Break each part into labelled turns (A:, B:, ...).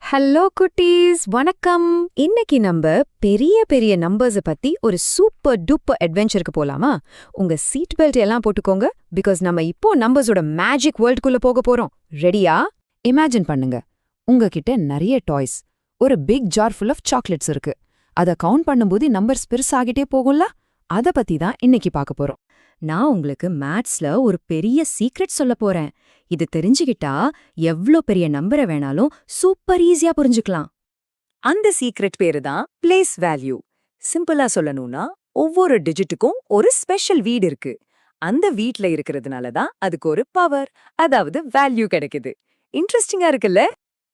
A: Hello குட்டீஸ், வணக்கம். இன்னைக்கு நம்ம பெரிய பெரிய நம்பர்ஸ பத்தி ஒரு சூப்பர் டூப்பர் அட்வென்ச்சருக்கு போலாமா? உங்க சீட் பெல்ட் எல்லாம் போட்டுக்கோங்க, பிகாஸ் நம்ம இப்போ நம்பர்ஸோட மேஜிக் வேர்ல்டுக்குள்ள போக போறோம். ரெடியா? இமேஜின் பண்ணுங்க, உங்ககிட்ட நிறைய டாய்ஸ், ஒரு big jar full of chocolates இருக்கு. அத கவுண்ட் பண்ணும்போது நம்பர்ஸ் பெருசாகிட்டே போகும்ல? அத பத்தி தான் இன்னைக்கு பார்க்க போறோம். நான் உங்களுக்கு மேத்ஸ்ல ஒரு பெரிய சீக்ரெட் சொல்ல போறேன். இது தெரிஞ்சுக்கிட்டா எவ்ளோ பெரிய நம்பரை வேணாலும் சூப்பர் ஈஸியா புரிஞ்சுக்கலாம்.
B: அந்த சீக்ரெட் பேரு தான் பிளேஸ் வேல்யூ. சிம்பிளா சொல்லணும்னா, ஒவ்வொரு டிஜிட்டுக்கும் ஒரு ஸ்பெஷல் வீடு இருக்கு. அந்த வீட்ல இருக்கிறதுனால தான் அதுக்கு ஒரு பவர், அதாவது வேல்யூ கிடைக்குது. இன்ட்ரெஸ்டிங்கா இருக்குல்ல?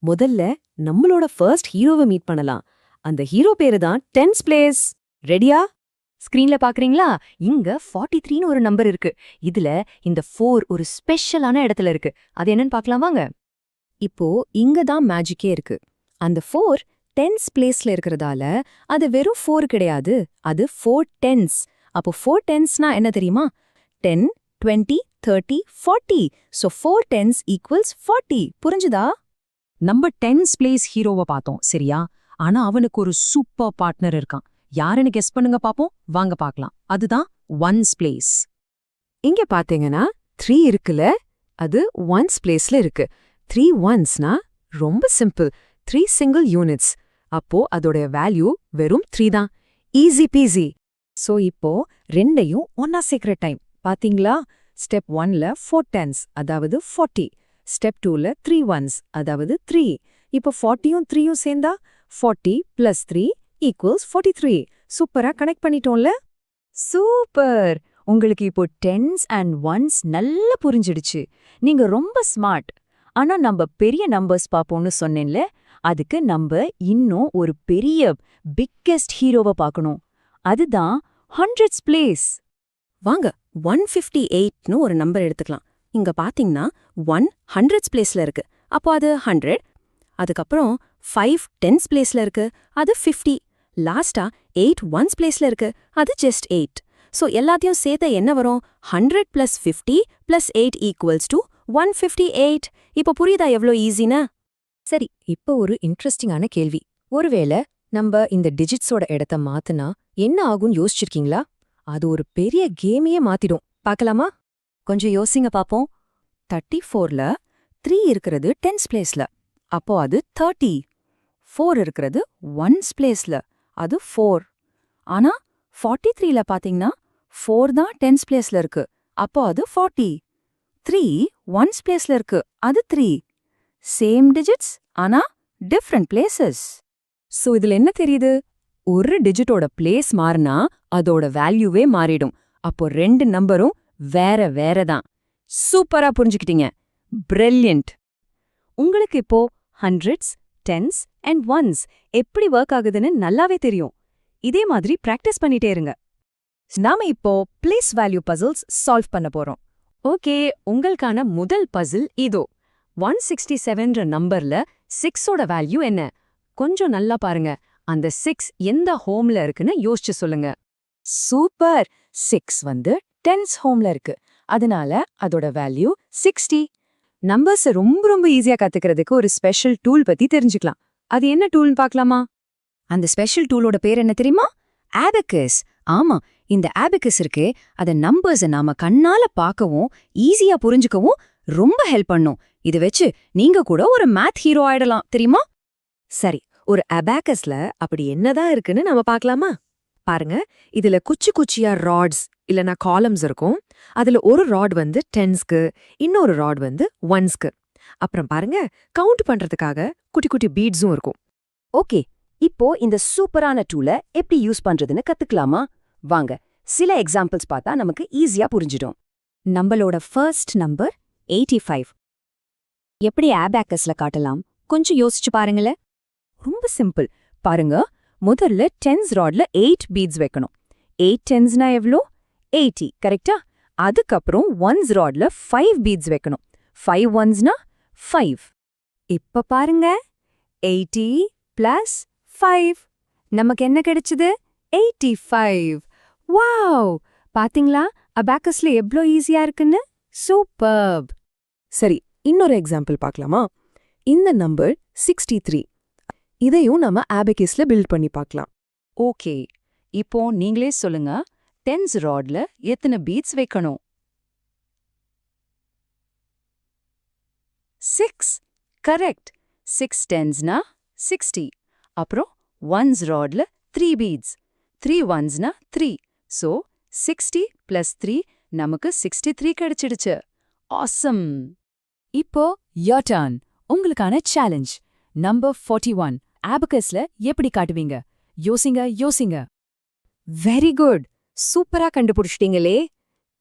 A: முதல்ல நம்மளோட ஃபர்ஸ்ட் ஹீரோவை மீட் பண்ணலாம். அந்த ஹீரோ பேரு தான் டென்ஸ் பிளேஸ். ரெடியா? ஸ்கிரீன்ல பாக்குறீங்களா? இங்க 43ன்னு ஒரு நம்பர் இருக்கு. இதுல இந்த 4 ஒரு ஸ்பெஷலான இடத்துல இருக்கு. அது என்னன்னு பார்க்கலாம் வாங்க. இப்போ இங்க தான் மேஜிக்கே இருக்கு. அந்த 4 டென்ஸ் பிளேஸ்ல இருக்கிறதால அது வெறும் 4 கிடையாது, அது 4 டென்ஸ். அப்போ 4 டென்ஸ்னா என்ன தெரியுமா? 10, 20, 30, 40. So 4 tens equals 40. புரிஞ்சுதா?
B: நம்ம டென்ஸ் பிளேஸ் ஹீரோவை பார்த்தோம், சரியா? ஆனா அவனுக்கு ஒரு சூப்பர் பார்ட்னர் இருக்கான். யாருன்னு கெஸ் பண்ணுங்க பாப்போம். வாங்க பார்க்கலாம். அதுதான் ஒன்ஸ் பிளேஸ்.
A: இங்க பாத்தீங்கன்னா 3 இருக்குல்ல, அது ஒன்ஸ் பிளேஸ்ல இருக்கு. 3 ஒன்ஸ்னா ரொம்ப சிம்பிள், 3 சிங்கிள் யூனிட்ஸ். அப்போ அதோட வேல்யூ வெறும் 3 தான். Easy peasy.
B: சோ இப்போ ரெண்டையும் ஒன்னா சேர்க்கிற டைம் பாத்தீங்களா? ஸ்டெப் 1ல 4 டென்ஸ், அதாவது 40. ஸ்டெப் 2ல 3 ஒன்ஸ், அதாவது 3. இப்போ 40யும் 3யும் சேர்ந்தா 40 + 3 = 43. சூப்பரா கனெக்ட் பண்ணிட்டோம்ல? சூப்பர்! உங்களுக்கு இப்போ டென்ஸ் அண்ட் ஒன்ஸ் நல்லா புரிஞ்சிடுச்சு. நீங்க ரொம்ப ஸ்மார்ட். ஆனா நம்ம பெரிய நம்பர்ஸ் பாப்போம்னு சொன்னேன்ல, அதுக்கு நம்ம இன்னும் ஒரு பெரிய பிக்கெஸ்ட் ஹீரோவை பார்க்கணும். அதுதான் ஹண்ட்ரட்ஸ் பிளேஸ்.
A: வாங்க 158ன்னு ஒரு நம்பர் எடுத்துக்கலாம். இங்க பாத்தீங்கன்னா 1 ஹண்ட்ரட்ஸ் பிளேஸ்ல இருக்கு. அப்போ அது 100. அதுக்கப்புறம் 5 டென்ஸ் பிளேஸ்ல இருக்கு, அது 50. லாஸ்டா 8 ஒன்ஸ் பிளேஸ்ல இருக்கு, அது ஜஸ்ட் 8. சோ எல்லாத்தையும் சேர்த்த என்ன வரும்? 100 + 50 + 8 = 158. இப்போ புரியுதா எவ்ளோ ஈஸின்னு? சரி, இப்போ ஒரு இன்ட்ரெஸ்டிங்கான கேள்வி. ஒருவேளை நம்ம இந்த டிஜிட்ஸோட இடத்த மாத்துனா என்ன ஆகும்னு யோசிச்சிருக்கீங்களா? அது ஒரு பெரிய கேமையே மாத்திடும். பார்க்கலாமா? கொஞ்சம் யோசிங்க பாப்போம். 34ல 3 இருக்கிறது டென்ஸ் பிளேஸ்ல, அப்போ அது 30. 4 இருக்கிறது ஒன்ஸ் பிளேஸ்ல, அது 4. ஆனா 43ல பாத்தீங்கன்னா 4 தான் டென்ஸ் பிளேஸ்ல இருக்கு, அப்போ அது 40. 3 ஒன்ஸ் பிளேஸ்ல இருக்கு, அது 3. சேம் டிஜிட்ஸ், ஆனா டிஃப்ரெண்ட் பிளேசஸ். சோ இதுல என்ன தெரியுது? ஒரு டிஜிட்டோட பிளேஸ் மாறினா அதோட வேல்யூவே மாறிடும். அப்போ ரெண்டு நம்பரும் வேற வேற தான். சூப்பரா புரிஞ்சுக்கிட்டீங்க. பிரில்லியன்ட்! உங்களுக்கு இப்போ ஹண்ட்ரட்ஸ், டென்ஸ் அண்ட் ஒன்ஸ் எப்படி ஒர்க் ஆகுதுன்னு நல்லாவே தெரியும். இதே மாதிரி பிராக்டிஸ் பண்ணிட்டே இருங்க. நாம இப்போ பிளேஸ் வேல்யூ பசில்ஸ் சால்வ் பண்ண போறோம். ஓகே, உங்களுக்கான முதல் பசில் இதோ. 167ன்ற நம்பர்ல 6ஓட வேல்யூ என்ன? கொஞ்சம் நல்லா பாருங்க. அந்த 6 எந்த ஹோம்ல இருக்குன்னு யோசிச்சு சொல்லுங்க. சூப்பர்! 6 வந்து டென்ஸ் ஹோம்ல இருக்கு, அதனால அதோட வேல்யூ 60. நம்பர்ஸை ரொம்ப ரொம்ப ஈஸியா கத்துக்கிறதுக்கு ஒரு ஸ்பெஷல் டூல் பத்தி தெரிஞ்சுக்கலாம். அது என்ன டூல்னு பார்க்கலாமா? அந்த ஸ்பெஷல் டூலோட பேர் என்ன தெரியுமா? ஆபக்கஸ். ஆமா, இந்த ஆபக்கஸ் இருக்கு, அத நம்பர்ஸை நாம கண்ணால பார்க்கவும் ஈஸியா புரிஞ்சுக்கவும் ரொம்ப ஹெல்ப் பண்ணும். இத வச்சு நீங்க கூட ஒரு மேத் ஹீரோ ஆயிடலாம், தெரியுமா? சரி, ஒரு அபாக்கஸ்ல அப்படி என்னதான் இருக்குன்னு நாம பார்க்கலாமா? பாருங்க, இதுல குச்சி குச்சியா ராட்ஸ் இல்லனா காலம்ஸ் இருக்கும். அதுல ஒரு ராட் வந்து டென்ஸ்க்கு, இன்னொரு ராட் வந்து ஒன்ஸ்க்கு. அப்புறம் பாருங்க, கவுண்ட் பண்றதுக்காக குட்டி குட்டி பீட்ஸும் இருக்கும். ஓகே, இப்போ இந்த சூப்பரான டூல எப்படி யூஸ் பண்றதுன்னு கத்துக்கலாமா? வாங்க, சில எக்ஸாம்பிள்ஸ் பார்த்தா நமக்கு ஈஸியா புரிஞ்சிடும். நம்மளோட ஃபர்ஸ்ட் நம்பர் 85. எப்படி ஆபாக்கஸ்ல காட்டலாம்? கொஞ்சம் யோசிச்சு பாருங்களேன். ரொம்ப சிம்பிள். பாருங்க, முதல்ல டென்ஸ் ராட்ல 8 பீட்ஸ் வைக்கணும். 8 டென்ஸ்னா எவ்ளோ? 80, கரெக்டா? அதுக்கப்புறம் ஒன்ஸ் ராட்ல 5 பீட்ஸ் வைக்கணும். 5 ஒன்ஸ்னா 5. இப்ப பாருங்க, 80 + 5. நமக்கு என்ன கிடைச்சது? 85. வாவ்! பாத்தீங்களா அபாக்கஸ்ல எவ்ளோ ஈஸியா இருக்குன்னு? சூப்பர்ப்! சரி, இன்னொரு எக்ஸாம்பிள் பார்க்கலாமா? இந்த நம்பர் 63.
C: இதையும் நம்ம ஆபெகிஸ்ல பில்ட் பண்ணி பார்க்கலாம்.
B: ஓகே, இப்போ நீங்களே சொல்லுங்க, டென்ஸ் ராட்ல எத்தனை பீட்ஸ் வைக்கணும்? 6. கரெக்ட். 6 டென்ஸ்னா 60. அப்புறம் ஒன்ஸ் ராட்ல 3 பீட்ஸ். 3 ஒன்ஸ்னா 3. ஸோ 60 + 3 நமக்கு 63 கிடைச்சிடுச்சு. ஆசம். இப்போ யோர் டர்ன். உங்களுக்கான சேலஞ்ச். நம்பர் 41 ஆபகஸ்ல எப்படி காட்டுவீங்க? யோசிங்க.
A: வெரி குட், சூப்பரா கண்டுபிடிச்சிட்டீங்களே.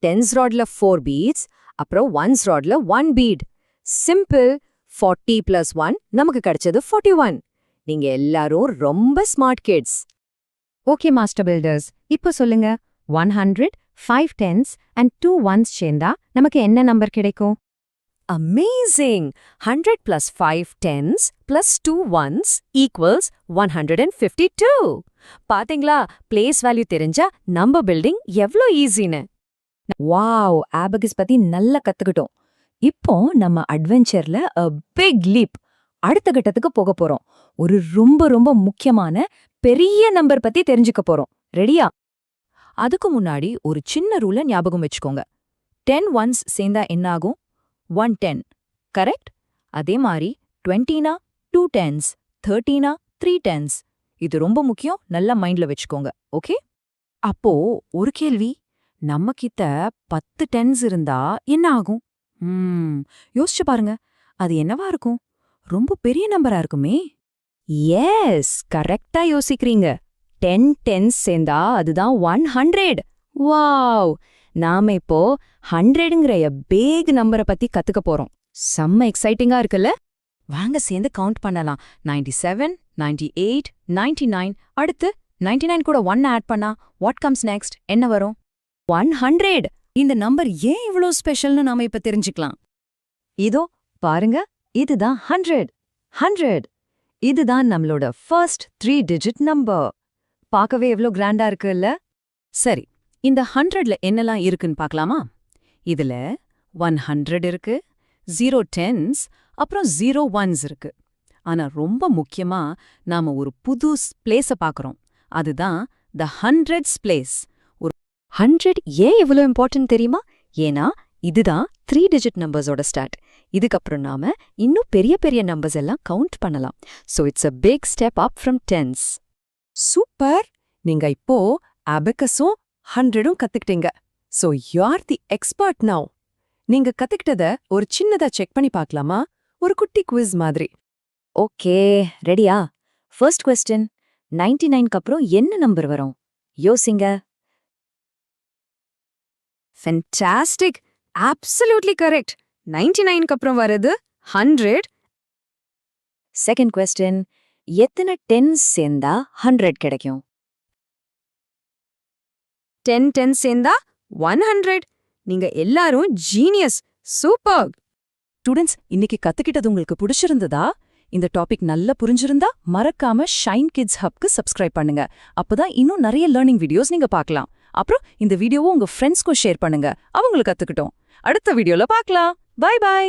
A: டென்ஸ் ராட்ல 4 பீட்ஸ், அப்புறம் ஒன்ஸ் ராட்ல 1 பீட். சிம்பிள். 40 + 1 நமக்கு கிடைச்சது 41. நீங்க எல்லாரும் ரொம்ப smart kids. Okay master builders, இப்போ சொல்லுங்க, 100, 5 டென்ஸ் அண்ட் 2 ஒன்ஸ் சேர்ந்தா நமக்கு என்ன நம்பர் கிடைக்கும்? அமேசிங்! 100 + 5 tens + 2 ones = 152. பாத்தீங்களா, பிளேஸ் வேல்யூ தெரிஞ்சா நம்பர் பில்டிங் எவ்ளோ ஈஸின்னு. வாவ், ஆபகஸ் பத்தி நல்லா கத்துக்கிட்டோம். இப்போ நம்ம அட்வென்ச்சர்ல a big leap அடுத்த கட்டத்துக்கு போக போறோம். ஒரு ரொம்ப ரொம்ப முக்கியமான பெரிய நம்பர் பத்தி தெரிஞ்சுக்க போறோம். ரெடியா? அதுக்கு முன்னாடி ஒரு சின்ன ரூல ஞாபகம் வச்சுக்கோங்க. 10 ஒன்ஸ் சேர்ந்தா என்ன ஆகும்? 110. கரெக்ட்? அதே மாதிரி 20னா 2 டென்ஸ், 30னா 3 டென்ஸ். இது ரொம்ப முக்கியம், நல்லா மைண்ட்ல வச்சுக்கோங்க. ஓகே? அப்போ ஒரு கேள்வி, நம்ம கிட்ட 10 டென்ஸ் இருந்தா என்ன ஆகும்? யோசிச்சு பாருங்க, அது என்னவா இருக்கும்? ரொம்ப பெரிய நம்பரா இருக்குமே. எஸ், கரெக்டா யோசிக்கிறீங்க. 10 டென்ஸ் சேர்ந்தா அதுதான் 100. வாவ்! நாம இப்போ 100ங்கிற பிக் நம்பரை பத்தி கத்துக்க போறோம். செம்ம எக்ஸைட்டிங்கா இருக்குல்ல? வாங்க சேர்ந்து கவுண்ட் பண்ணலாம். 97, 98, 99. அடுத்து 99 கூட 1 ஆட் பண்ணா வாட் கம்ஸ் நெக்ஸ்ட்? என்ன வரும்? 100. இந்த நம்பர் ஏன் இவ்ளோ ஸ்பெஷல்னு நாம இப்ப தெரிஞ்சுக்கலாம். இதோ பாருங்க, இதுதான் 100. இதுதான் நம்மளோட ஃபர்ஸ்ட் 3 டிஜிட் நம்பர். பார்க்கவே எவ்ளோ கிராண்டா இருக்குல்ல? சரி, இந்த 100ல என்னெல்லாம் இருக்குன்னு பார்க்கலாமா? இதுல 100 இருக்கு, 0 டென்ஸ், அப்புறம் 0 ஒன்ஸ் இருக்கு. ஆனா ரொம்ப முக்கியமா நாம ஒரு புது பிளேஸ பார்க்கறோம். அதுதான் தி 100ஸ் பிளேஸ். 100 ஏன் இவ்வளோ இம்பார்ட்டன்ட் தெரியுமா? ஏன்னா இதுதான் 3 டிஜிட் நம்பர்ஸோட ஸ்டார்ட். இதுக்கப்புறம் நாம இன்னும் பெரிய பெரிய நம்பர்ஸ் எல்லாம் கவுண்ட் பண்ணலாம். So it's a big step up from tens.
C: Super! நீங்க இப்போ அபகஸும் 100ம் கத்துக்கிட்டீங்க. So you are the expert now. நீங்க கத்துக்கிட்டத ஒரு சின்னதா செக் பண்ணி பார்க்கலாமா? ஒரு குட்டி குவிஸ் மாதிரி.
A: ஓகே, ரெடியா? ஃபர்ஸ்ட் கொஸ்டின், 99க்கு அப்புறம் என்ன நம்பர் வரும்? யோசிங்க.
C: ஃபென்டாஸ்டிக்! Absolutely correct. 99க்கு அப்புறம் வரது 100.
A: செகண்ட் கொஸ்டின், எத்தனை டென்ஸ் சேர்ந்தா 100 கிடைக்கும்?
C: 10 டென்ஸ் சேர்ந்தா 100. நீங்க எல்லாரும் ஜீனியஸ். சூப்பர்!
B: ஸ்டூடெண்ட்ஸ், இன்னைக்கு கத்துக்கிட்டது உங்களுக்கு பிடிச்சிருந்ததா? இந்த டாபிக் நல்லா புரிஞ்சிருந்தா மறக்காம ஷைன் கிட்ஸ் ஹப்க்கு சப்ஸ்கிரைப் பண்ணுங்க. அப்பதான் இன்னும் நிறைய லேர்னிங் வீடியோஸ் நீங்க பார்க்கலாம். அப்புறம் இந்த வீடியோவை உங்க ஃப்ரெண்ட்ஸ்க்கும் ஷேர் பண்ணுங்க, அவங்களுக்கு கத்துக்கிட்டோம். அடுத்த வீடியோல பார்க்கலாம். Bye by.